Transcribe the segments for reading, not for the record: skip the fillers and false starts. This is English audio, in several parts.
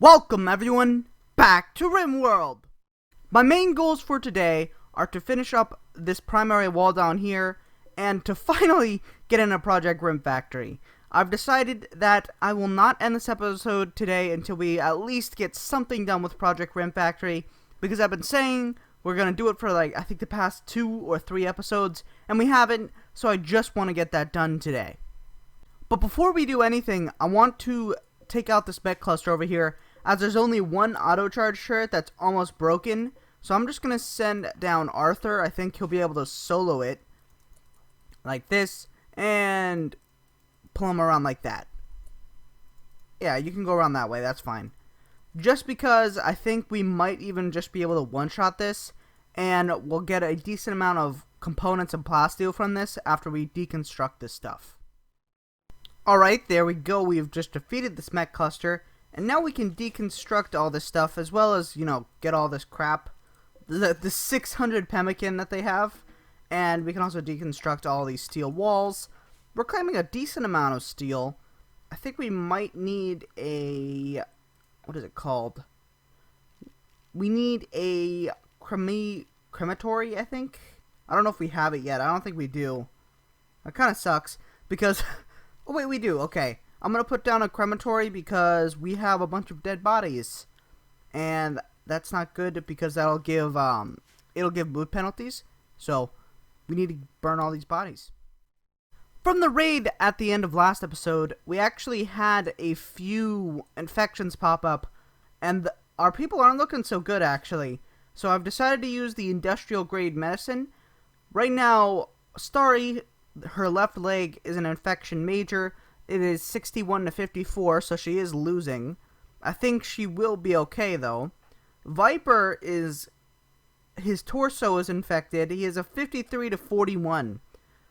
Welcome everyone back to Rimworld! My main goals for today are to finish up this primary wall down here and to finally get in a Project Rim factory. I've decided that I will not end this episode today until we at least get something done with Project Rim factory, because I've been saying we're going to do it for I think the past 2 or 3 episodes and we haven't, so I just want to get that done today. But before we do anything, I want to take out this mech cluster over here, as there's only one auto charge turret that's almost broken. So I'm just going to send down Arthur. I think he'll be able to solo it like this and pull him around like that. Yeah, you can go around that way, that's fine. Just because I think we might even just be able to one-shot this, and we'll get a decent amount of components and plasteel from this after we deconstruct this stuff. Alright, there we go. We've just defeated this mech cluster, and now we can deconstruct all this stuff, as well as, get all this crap. The 600 pemmican that they have, and we can also deconstruct all these steel walls. We're claiming a decent amount of steel. I think we might need a... what is it called? We need a crematory, I think? I don't know if we have it yet. I don't think we do. That kind of sucks, because... oh wait, we do. Okay. I'm going to put down a crematory because we have a bunch of dead bodies. And that's not good because that'll give, it'll give mood penalties. So, we need to burn all these bodies. From the raid at the end of last episode, we actually had a few infections pop up. And our people aren't looking so good, actually. So, I've decided to use the industrial grade medicine. Right now, Starry, her left leg is an infection major. It is 61 to 54, so she is losing. I think she will be okay, though. Viper is... his torso is infected. He is a 53 to 41.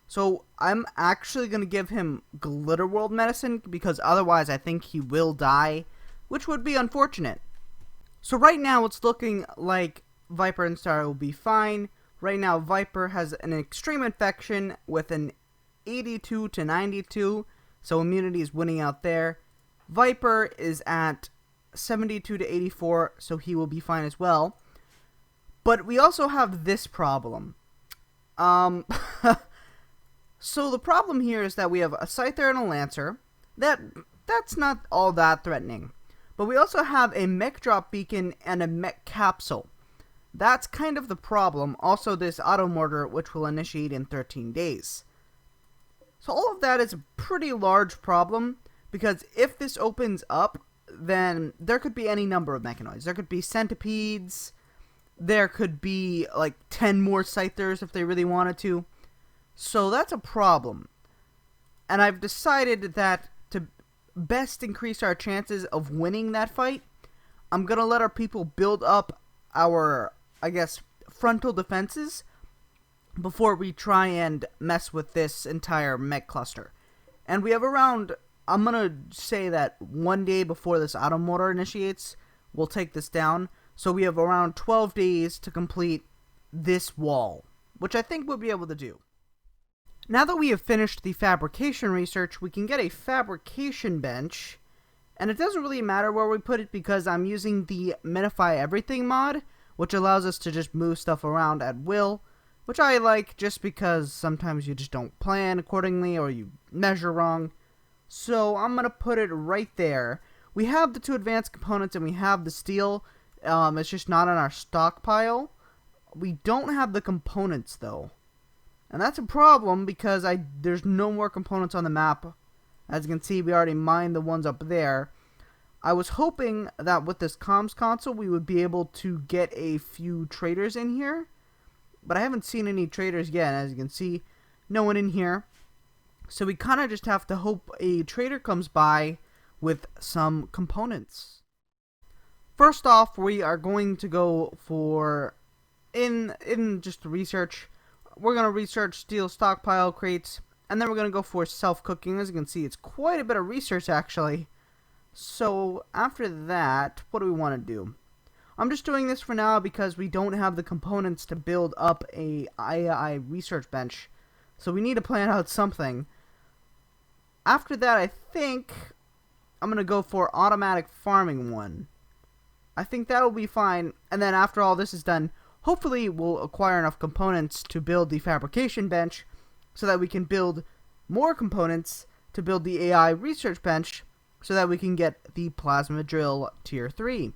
So, I'm actually going to give him Glitter World medicine, because otherwise I think he will die, which would be unfortunate. So right now it's looking like Viper and Star will be fine. Right now Viper has an extreme infection with an 82 to 92. So immunity is winning out there. Viper is at 72 to 84, so he will be fine as well. But we also have this problem. So the problem here is that we have a Scyther and a Lancer. That's not all that threatening. But we also have a mech drop beacon and a mech capsule. That's kind of the problem. Also this auto mortar, which will initiate in 13 days. So all of that is a pretty large problem, because if this opens up, then there could be any number of mechanoids. There could be centipedes, there could be like 10 more Scythers if they really wanted to. So that's a problem. And I've decided that to best increase our chances of winning that fight, I'm going to let our people build up our, frontal defenses before we try and mess with this entire mech cluster. And we have around, I'm going to say that 1 day before this auto mortar initiates, we'll take this down. So we have around 12 days to complete this wall, which I think we'll be able to do. Now that we have finished the fabrication research, we can get a fabrication bench. And it doesn't really matter where we put it, because I'm using the Minify Everything mod, which allows us to just move stuff around at will. Which I like, just because sometimes you just don't plan accordingly or you measure wrong. So I'm going to put it right there. We have the 2 advanced components and we have the steel. It's just not on our stockpile. We don't have the components though. And that's a problem because there's no more components on the map. As you can see, we already mined the ones up there. I was hoping that with this comms console we would be able to get a few traders in here. But I haven't seen any traders yet. As you can see, no one in here. So we kind of just have to hope a trader comes by with some components. First off, we are going to go for, in just research, we're going to research steel stockpile crates. And then we're going to go for self-cooking. As you can see, it's quite a bit of research actually. So after that, what do we want to do? I'm just doing this for now because we don't have the components to build up a AI research bench. So we need to plan out something. After that, I think I'm going to go for automatic farming one. I think that'll be fine. And then after all this is done, hopefully we'll acquire enough components to build the fabrication bench so that we can build more components to build the AI research bench so that we can get the plasma drill tier 3.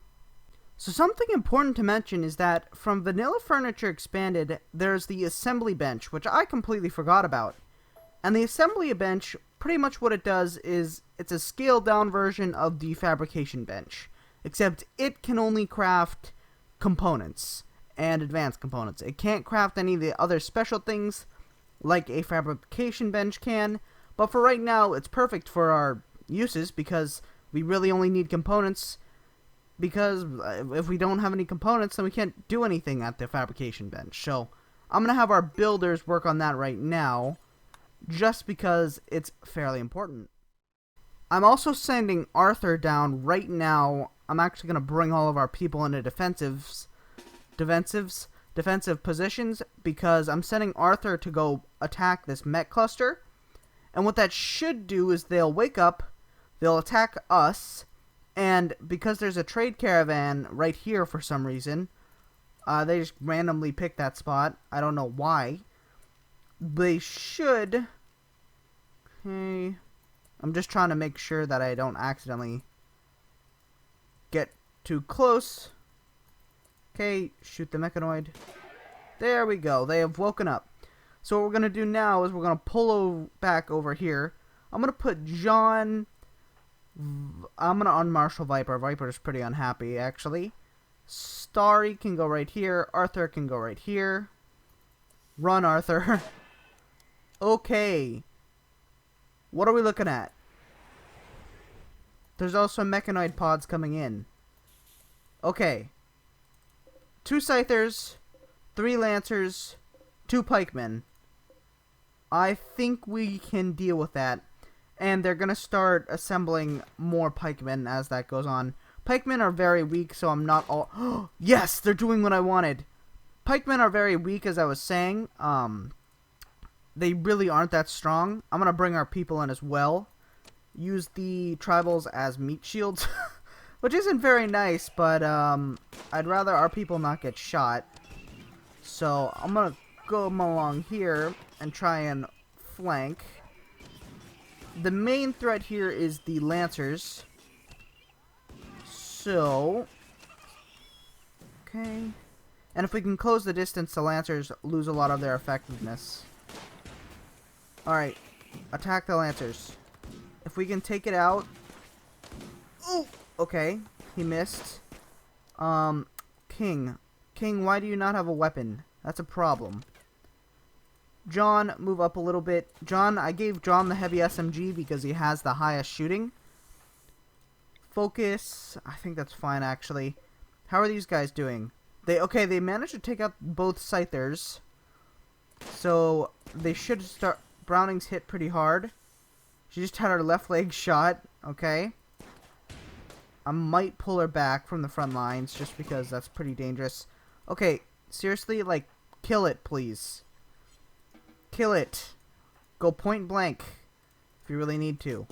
So something important to mention is that from Vanilla Furniture Expanded, there's the assembly bench, which I completely forgot about. And the assembly bench, pretty much what it does is it's a scaled down version of the fabrication bench, except it can only craft components and advanced components. It can't craft any of the other special things like a fabrication bench can, but for right now it's perfect for our uses because we really only need components, because if we don't have any components then we can't do anything at the fabrication bench. So I'm gonna have our builders work on that right now just because it's fairly important. I'm also sending Arthur down right now. I'm actually gonna bring all of our people into defensive positions because I'm sending Arthur to go attack this mech cluster. And what that should do is they'll wake up, they'll attack us, and because there's a trade caravan right here for some reason, they just randomly picked that spot. I don't know why. They should... Okay. I'm just trying to make sure that I don't accidentally get too close. Okay, shoot the mechanoid. There we go. They have woken up. So what we're going to do now is we're going to pull back over here. I'm going to put John... I'm going to unmarshal Viper. Viper's pretty unhappy, actually. Starry can go right here. Arthur can go right here. Run, Arthur. Okay. What are we looking at? There's also mechanoid pods coming in. Okay. 2 scythers, 3 lancers, 2 pikemen. I think we can deal with that. And they're going to start assembling more pikemen as that goes on. Pikemen are very weak, so I'm not all... Yes! They're doing what I wanted! Pikemen are very weak, as I was saying. They really aren't that strong. I'm going to bring our people in as well. Use the tribals as meat shields. Which isn't very nice, but I'd rather our people not get shot. So I'm going to go along here and try and flank. The main threat here is the lancers. So... Okay. And if we can close the distance, the lancers lose a lot of their effectiveness. Alright. Attack the lancers. If we can take it out... Ooh! Okay. He missed. King. King, why do you not have a weapon? That's a problem. John, move up a little bit. John, I gave John the heavy SMG because he has the highest shooting. Focus. I think that's fine, actually. How are these guys doing? They managed to take out both scythers. So, they should start... Browning's hit pretty hard. She just had her left leg shot. Okay. I might pull her back from the front lines just because that's pretty dangerous. Okay, seriously, like, kill it, please. Kill it. Go point blank if you really need to.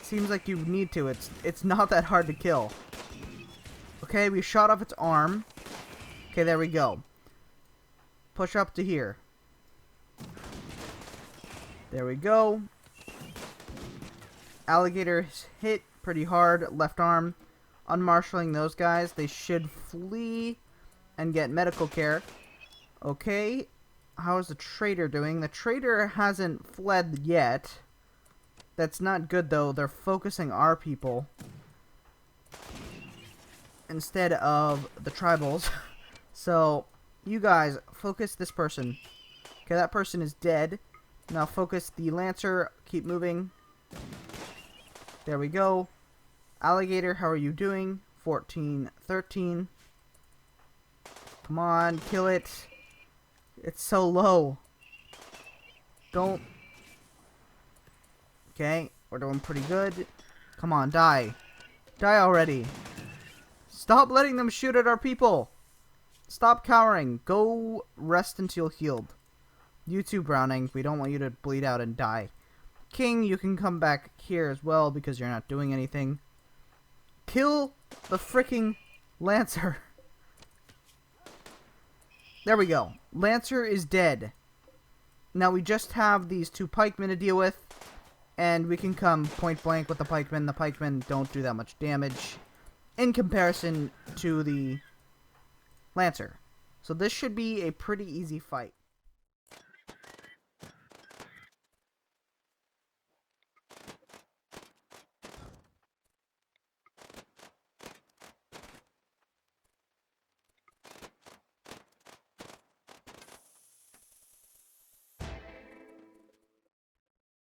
Seems like you need to. It's not that hard to kill. Okay, we shot off its arm. Okay, there we go. Push up to here. There we go. Alligator hit pretty hard. Left arm. Unmarshalling those guys. They should flee and get medical care. Okay. How is the trader doing? The trader hasn't fled yet. That's not good, though. They're focusing our people instead of the tribals. So, you guys, focus this person. Okay, that person is dead. Now focus the Lancer. Keep moving. There we go. Alligator, how are you doing? 14, 13. Come on, kill it. It's so low. Don't. Okay, we're doing pretty good. Come on, die. Die already. Stop letting them shoot at our people. Stop cowering. Go rest until healed. You too, Browning. We don't want you to bleed out and die. King, you can come back here as well because you're not doing anything. Kill the freaking Lancer. There we go. Lancer is dead. Now we just have these two pikemen to deal with, and we can come point blank with the pikemen. The pikemen don't do that much damage in comparison to the Lancer. So this should be a pretty easy fight.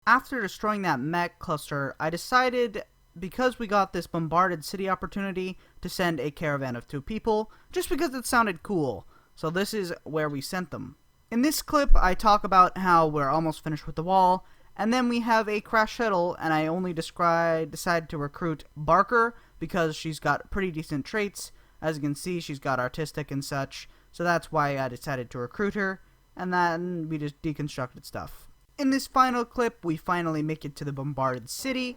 After destroying that mech cluster, I decided, because we got this bombarded city opportunity, to send a caravan of 2 people, just because it sounded cool. So this is where we sent them. In this clip, I talk about how we're almost finished with the wall, and then we have a crash shuttle, and I only decided to recruit Barker, because she's got pretty decent traits. As you can see, she's got artistic and such, so that's why I decided to recruit her, and then we just deconstructed stuff. In this final clip, we finally make it to the bombarded city,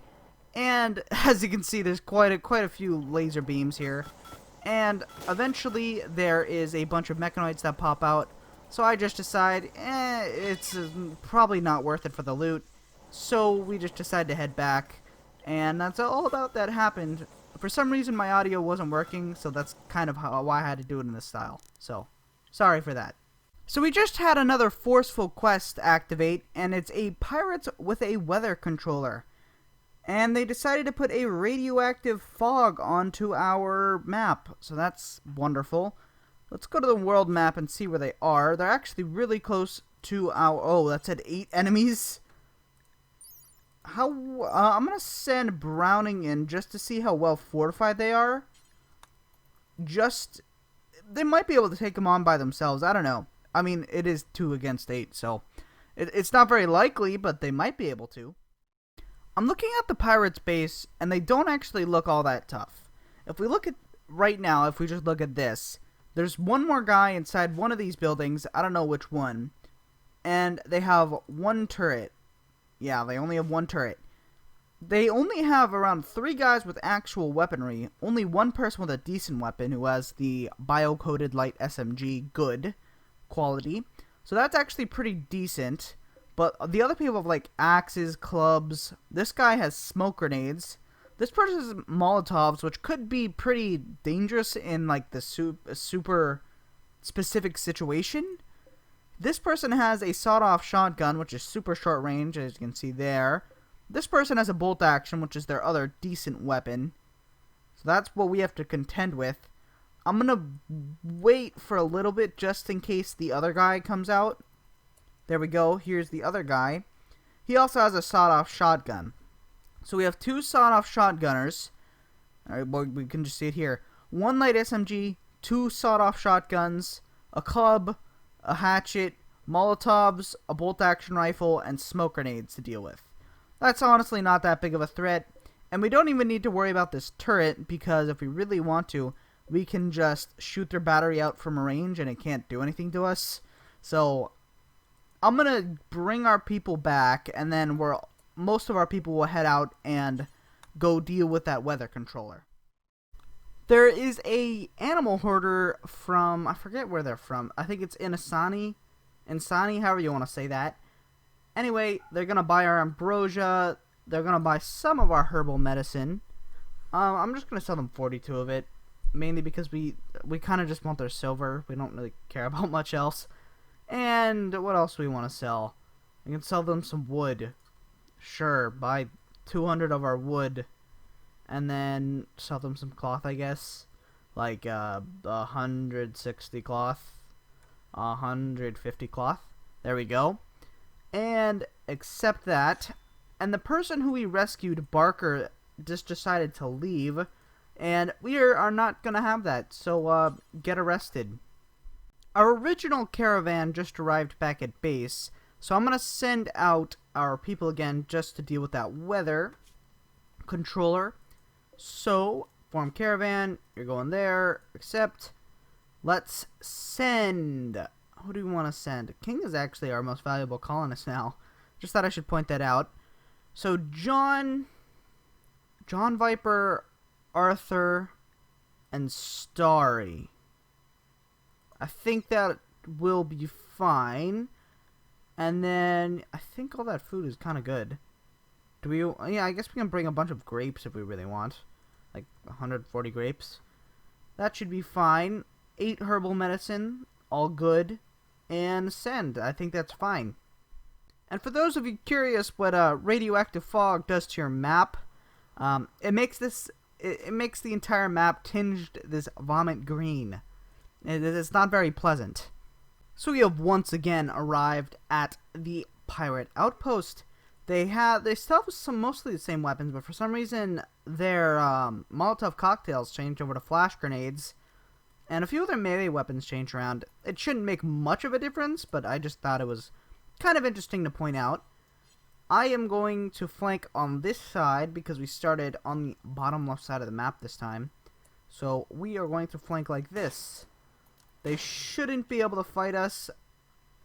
and as you can see, there's quite a few laser beams here, and eventually there is a bunch of mechanoids that pop out, so I just decide, it's probably not worth it for the loot, so we just decide to head back, and that's all about that happened. For some reason, my audio wasn't working, so that's kind of why I had to do it in this style, so sorry for that. So we just had another forceful quest activate, and it's a pirates with a weather controller. And they decided to put a radioactive fog onto our map, so that's wonderful. Let's go to the world map and see where they are. They're actually really close to our... Oh, that said 8 enemies? I'm going to send Browning in just to see how well fortified they are. They might be able to take them on by themselves, I don't know. I mean, it is 2 against 8, so it's not very likely, but they might be able to. I'm looking at the pirates' base, and they don't actually look all that tough. If we look at right now, if we just look at this, there's one more guy inside one of these buildings, I don't know which one, and they have 1 turret. Yeah, they only have 1 turret. They only have around 3 guys with actual weaponry, only 1 person with a decent weapon who has the bio-coated light SMG, good quality, so that's actually pretty decent. But the other people have like axes, clubs. This guy has smoke grenades. This person has Molotovs, which could be pretty dangerous in like the super specific situation. This person has a sawed-off shotgun, which is super short range, as you can see there. This person has a bolt action, which is their other decent weapon. So that's what we have to contend with. I'm going to wait for a little bit just in case the other guy comes out. There we go. Here's the other guy. He also has a sawed-off shotgun. So we have 2 sawed-off shotgunners. All right, well, we can just see it here. 1 light SMG, 2 sawed-off shotguns, a club, a hatchet, Molotovs, a bolt-action rifle, and smoke grenades to deal with. That's honestly not that big of a threat. And we don't even need to worry about this turret, because if we really want to, we can just shoot their battery out from a range and it can't do anything to us. So I'm going to bring our people back, and then most of our people will head out and go deal with that weather controller. There is a animal hoarder from, I forget where they're from. I think it's Insani, however you want to say that. Anyway, they're going to buy our ambrosia. They're going to buy some of our herbal medicine. I'm just going to sell them 42 of it. Mainly because we kind of just want their silver. We don't really care about much else. And what else do we want to sell? We can sell them some wood. Sure, buy 200 of our wood. And then sell them some cloth, I guess. Like 160 cloth. 150 cloth. There we go. And accept that. And the person who we rescued, Barker, just decided to leave. And we are not going to have that, so get arrested. Our original caravan just arrived back at base, so I'm going to send out our people again just to deal with that weather controller. So, form caravan, you're going there, accept. Let's send. Who do we want to send? King is actually our most valuable colonist now. Just thought I should point that out. So, John Viper, Arthur, and starry. I think that will be fine. And then I think all that food is kind of good. Do we? Yeah, I guess we can bring a bunch of grapes if we really want. Like 140 grapes. That should be fine. 8 herbal medicine, all good. And send. I think that's fine. And for those of you curious what radioactive fog does to your map, it makes the entire map tinged this vomit green. It's not very pleasant. So we have once again arrived at the pirate outpost. They still have mostly the same weapons, but for some reason their Molotov cocktails changed over to flash grenades, and a few of their melee weapons changed around. It shouldn't make much of a difference, but I just thought it was kind of interesting to point out. I am going to flank on this side because we started on the bottom left side of the map this time. So we are going to flank like this. They shouldn't be able to fight us,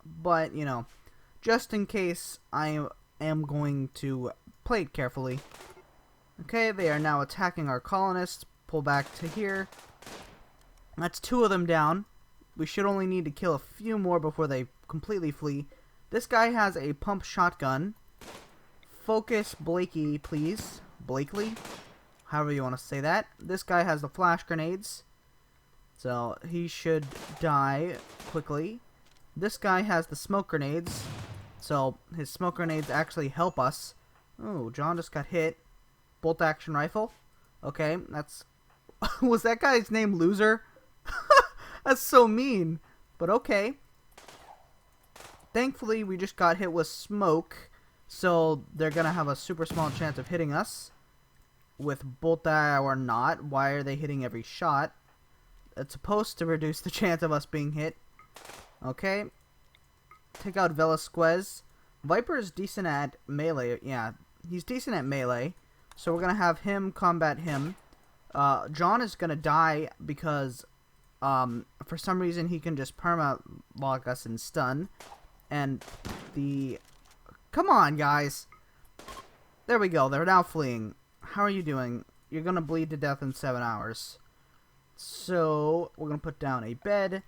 but, you know, just in case, I am going to play it carefully. Okay, they are now attacking our colonists. Pull back to here. That's 2 of them down. We should only need to kill a few more before they completely flee. This guy has a pump shotgun. Focus Blakey, please. Blakely? However you want to say that. This guy has the flash grenades. So he should die quickly. This guy has the smoke grenades. So his smoke grenades actually help us. Oh, John just got hit. Bolt action rifle. Okay, that's... Was that guy's name Loser? That's so mean. But okay. Thankfully, we just got hit with smoke. So they're going to have a super small chance of hitting us. With bolt or not. Why are they hitting every shot? It's supposed to reduce the chance of us being hit. Okay. Take out Velasquez. Viper is decent at melee. Yeah, he's decent at melee. So we're going to have him combat him. John is going to die because for some reason he can just perma-lock us and stun. And the... Come on, guys. There we go. They're now fleeing. How are you doing? You're going to bleed to death in 7 hours. So, we're going to put down a bed,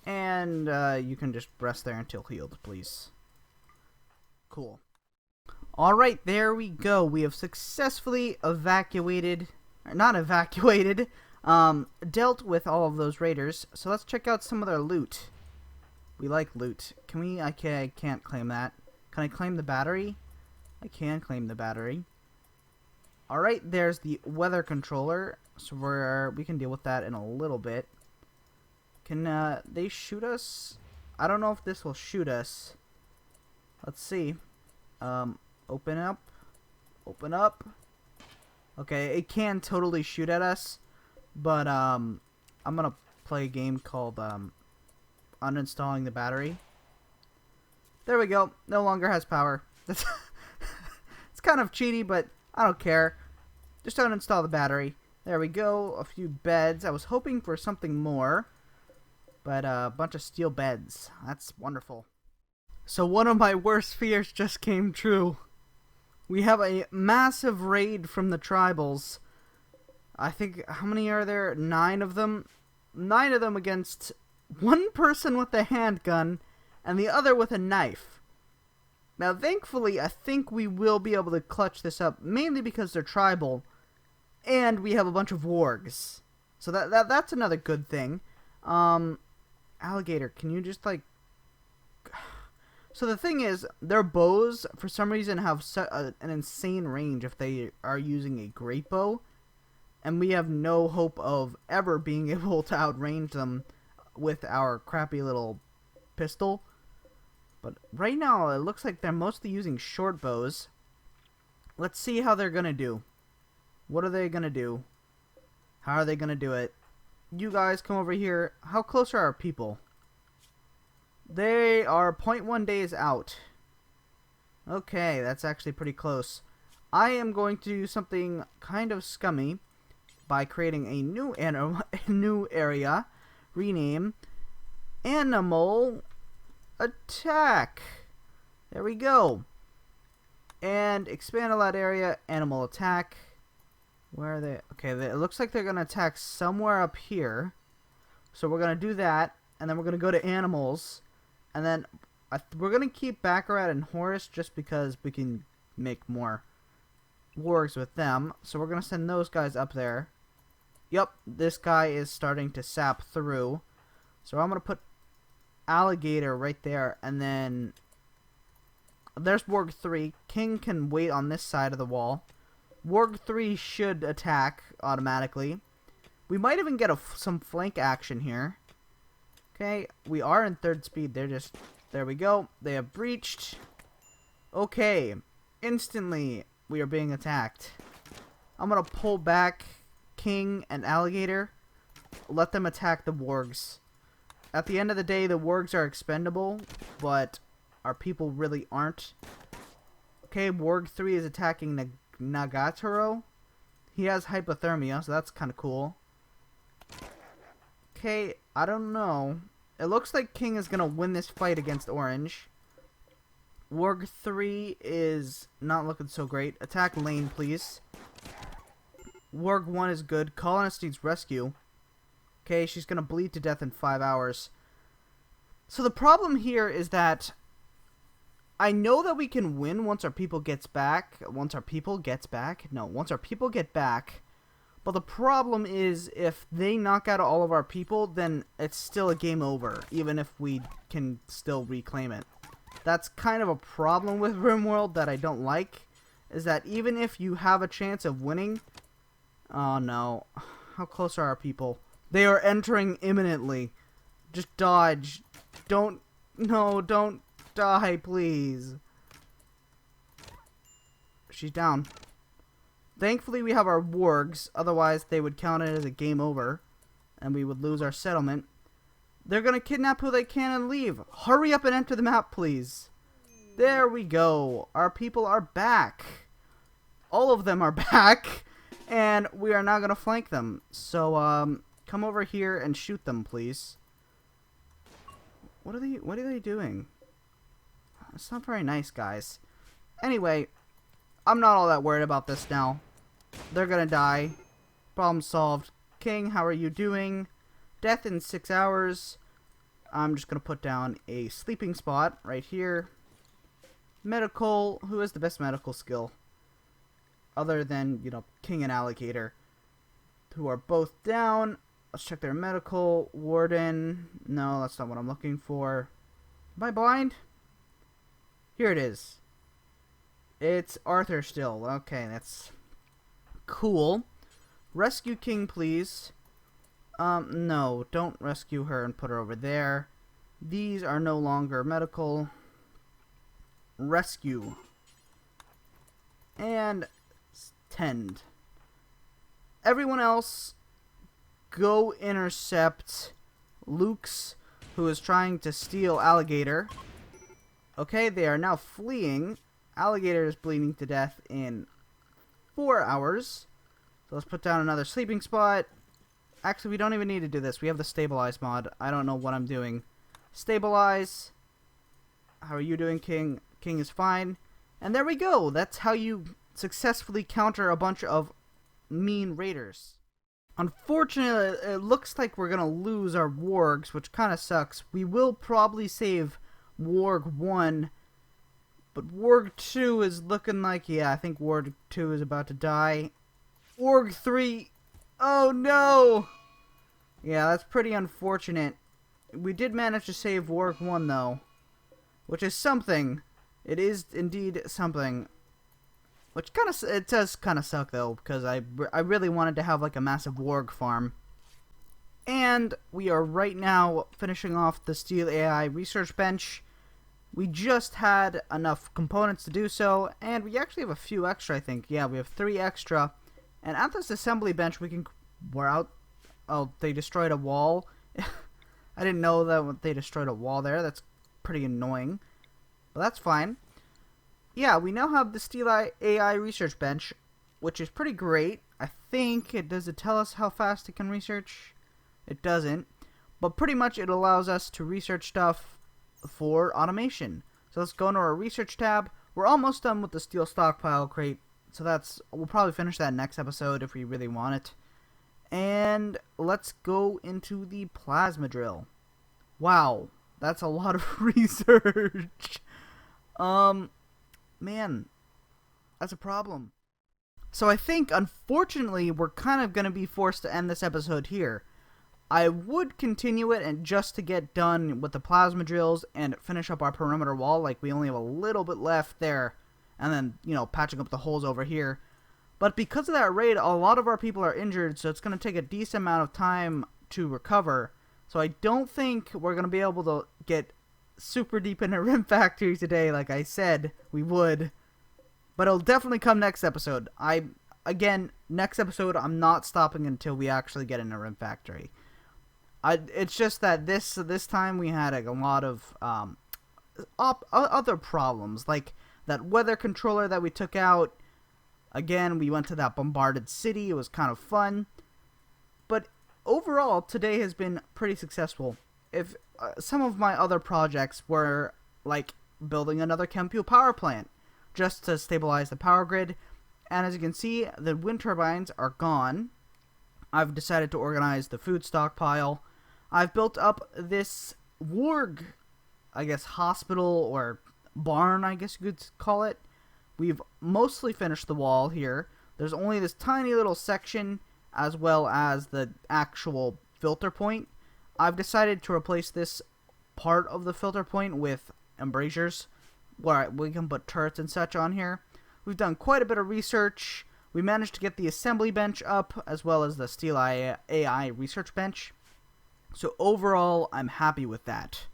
and you can just rest there until healed, please. Cool. Alright, there we go. We have successfully evacuated, or not evacuated, dealt with all of those raiders. So let's check out some of their loot. We like loot. Can we? I can't claim that. Can I claim the battery? I can claim the battery. Alright, there's the weather controller. So we can deal with that in a little bit. Can they shoot us? I don't know if this will shoot us. Let's see. Open up. Open up. Okay, it can totally shoot at us. But I'm gonna play a game called uninstalling the battery. There we go. No longer has power. It's kind of cheaty, but I don't care. Just uninstall the battery. There we go. A few beds. I was hoping for something more, but a bunch of steel beds. That's wonderful. So one of my worst fears just came true. We have a massive raid from the tribals. I think, how many are there? 9 of them. 9 of them against one person with a handgun and the other with a knife. Now, thankfully, I think we will be able to clutch this up, mainly because they're tribal, and we have a bunch of wargs. So that's another good thing. Alligator, can you just, like... So the thing is, their bows, for some reason, have an insane range if they are using a great bow, and we have no hope of ever being able to outrange them with our crappy little pistol. But right now, it looks like they're mostly using short bows. Let's see how they're gonna do. What are they gonna do? How are they gonna do it? You guys come over here. How close are our people? They are 0.1 days out. Okay, that's actually pretty close. I am going to do something kind of scummy by creating a new area. Rename Animal Attack. There we go. And expand a lot area. Animal Attack. Where are they? Okay, it looks like they're going to attack somewhere up here. So we're going to do that. And then we're going to go to animals. And then we're going to keep Baccarat and Horus just because we can make more wargs with them. So we're going to send those guys up there. Yep, this guy is starting to sap through. So I'm going to put Alligator right there. And then there's Warg 3. King can wait on this side of the wall. Warg 3 should attack automatically. We might even get some flank action here. Okay, we are in third speed. They're just... There we go. They have breached. Okay. Instantly, we are being attacked. I'm going to pull back King and Alligator. Let them attack the Wargs. At the end of the day, the Wargs are expendable, but our people really aren't. Okay, Warg 3 is attacking Nagatoro. He has hypothermia, so that's kind of cool. Okay, I don't know. It looks like King is going to win this fight against Orange. Warg 3 is not looking so great. Attack lane, please. Warg 1 is good. Colonist needs rescue. Okay, she's going to bleed to death in 5 hours. So the problem here is that I know that we can win once our people gets back. Once our people get back. But the problem is, if they knock out all of our people, then it's still a game over, even if we can still reclaim it. That's kind of a problem with Rimworld that I don't like, is that even if you have a chance of winning... Oh no. How close are our people? They are entering imminently. Just dodge. Don't... No, don't die, please. She's down. Thankfully, we have our wargs. Otherwise, they would count it as a game over. And we would lose our settlement. They're going to kidnap who they can and leave. Hurry up and enter the map, please. There we go. Our people are back. All of them are back. And we are now going to flank them. So, come over here and shoot them, please. What are they doing? It's not very nice, guys. Anyway, I'm not all that worried about this now. They're gonna die. Problem solved. King, how are you doing? Death in 6 hours. I'm just gonna put down a sleeping spot right here. Medical. Who has the best medical skill? Other than, you know, King and Alligator, who are both down. Let's check their medical. Warden. No, that's not what I'm looking for. Am I blind? Here it is. It's Arthur still. Okay, that's cool. Rescue King, please. No, don't rescue her and put her over there. These are no longer medical. Rescue. And tend. Everyone else, go intercept Luke's, who is trying to steal Alligator. Okay, they are now fleeing. Alligator is bleeding to death in 4 hours. So let's put down another sleeping spot. Actually, we don't even need to do this. We have the stabilize mod. I don't know what I'm doing. Stabilize. How are you doing, King? King is fine. And there we go. That's how you successfully counter a bunch of mean raiders. Unfortunately, it looks like we're going to lose our wargs, which kind of sucks. We will probably save Warg 1, but Warg 2 is looking like, yeah, I think Warg 2 is about to die. Warg 3, oh no! Yeah, that's pretty unfortunate. We did manage to save Warg 1 though, which is something. It is indeed something. Which kind of, it does kind of suck though, because I really wanted to have like a massive Warg farm. And we are right now finishing off the Steel AI research bench. We just had enough components to do so, and we actually have a few extra, I think. Yeah, we have 3 extra. And at this assembly bench, we're out. Oh, they destroyed a wall. I didn't know that they destroyed a wall there. That's pretty annoying. But that's fine. Yeah, we now have the Steel AI research bench, which is pretty great. I think does it tell us how fast it can research? It doesn't. But pretty much it allows us to research stuff for automation. So let's go into our research tab. We're almost done with the steel stockpile crate So we'll probably finish that next episode if we really want it. And let's go into the plasma drill. Wow, that's a lot of research. Man, that's a problem. So I think, unfortunately, we're kind of going to be forced to end this episode here. I would continue it and just to get done with the plasma drills and finish up our perimeter wall, like we only have a little bit left there, and then, you know, patching up the holes over here. But because of that raid, a lot of our people are injured, so it's going to take a decent amount of time to recover. So I don't think we're going to be able to get super deep into Rim Factory today, like I said we would. But it'll definitely come next episode. Next episode, I'm not stopping until we actually get into Rim Factory. It's just that this time we had a lot of other problems, like that weather controller that we took out. Again, we went to that bombarded city. It was kind of fun. But overall, today has been pretty successful. If some of my other projects were like building another chem fuel power plant, just to stabilize the power grid. And as you can see, the wind turbines are gone. I've decided to organize the food stockpile. I've built up this Warg, I guess, hospital or barn, I guess you could call it. We've mostly finished the wall here. There's only this tiny little section as well as the actual filter point. I've decided to replace this part of the filter point with embrasures, where we can put turrets and such on here. We've done quite a bit of research. We managed to get the assembly bench up, as well as the Steel AI research bench. So overall, I'm happy with that.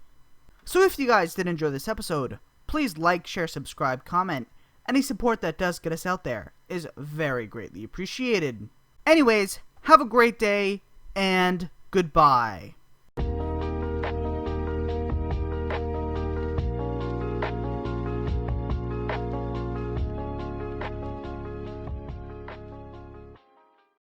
So if you guys did enjoy this episode, please like, share, subscribe, comment. Any support that does get us out there is very greatly appreciated. Anyways, have a great day, and goodbye.